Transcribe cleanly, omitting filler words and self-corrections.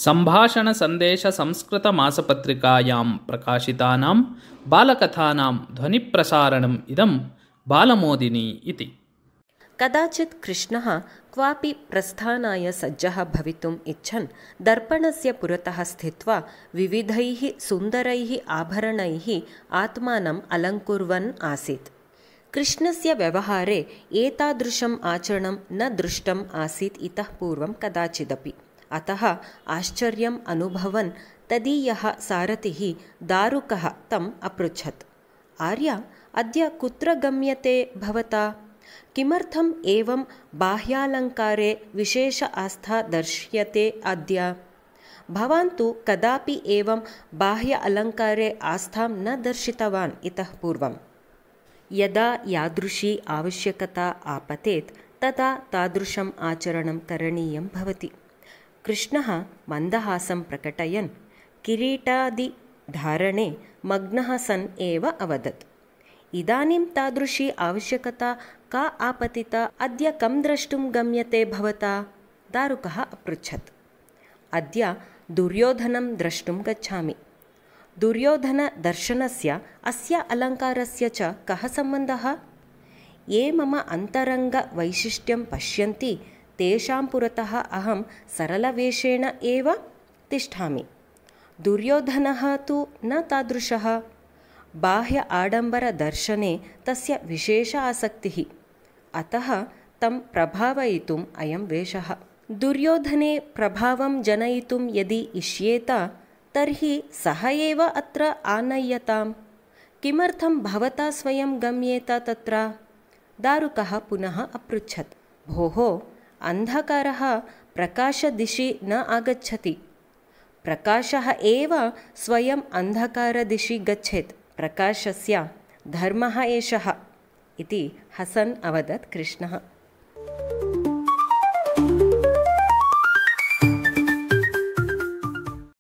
सम्भाषणसन्देशसंस्कृतमासपत्रिकायां प्रकाशितानां बालकथानां ध्वनिप्रसारणम् इदं बालमोदिनी इति। कदाचित् कृष्णः क्वापि प्रस्थानाय सज्जः भवितुम् इच्छन् दर्पणस्य पुरतः स्थित्वा विविधैः सुन्दरैः आभरणैः आत्मानम् अलङ्कुर्वन् आसीत्। कृष्णस्य व्यवहारे एतादृशम् आचरणं न दृष्टम् आसीत् इतः पूर्वं कदाचिदपि। अतः आश्चर्यम् अनुभवन् तदीयः सारथिः दारुकः तम् अपृच्छत्, आर्य, अद्य कुत्र गम्यते भवता? किमर्थम् एवं बाह्यालङ्कारे विशेष आस्था दर्श्यते अद्य? भवान् तु कदापि एवं बाह्य अलङ्कारे आस्थां न दर्शितवान् इतः पूर्वम्। यदा यादृशी आवश्यकता आपतेत् तदा तादृशम् आचरणं करणीयं भवति। कृष्णः मन्दहासं प्रकटयन् किरीटादिधारणे मग्नः सन् एव अवदत्, इदानीं तादृशी आवश्यकता का आपतिता? अद्य कं द्रष्टुं गम्यते भवता? दारुकः अपृच्छत्। अद्य दुर्योधनं द्रष्टुं गच्छामि। दुर्योधनदर्शनस्य अस्य अलङ्कारस्य च कः सम्बन्धः? ये मम अन्तरङ्गवैशिष्ट्यं पश्यन्ति तेषां पुरतः अहं सरलवेषेण एव तिष्ठामि। दुर्योधनः तु न तादृशः। बाह्य आडम्बरदर्शने तस्य विशेष आसक्तिः, अतः तं प्रभावयितुम् अयं वेषः। दुर्योधने प्रभावं जनयितुं यदि इष्येत तर्हि सः एव अत्र आनय्यताम्। किमर्थं भवता स्वयं गम्येत तत्र? दारुकः पुनः अपृच्छत्। भोः, अन्धकारः प्रकाशदिशि न आगच्छति। प्रकाशः एव स्वयम् अन्धकारदिशि गच्छेत्। प्रकाशस्य धर्मः एषः इति हसन् अवदत् कृष्णः।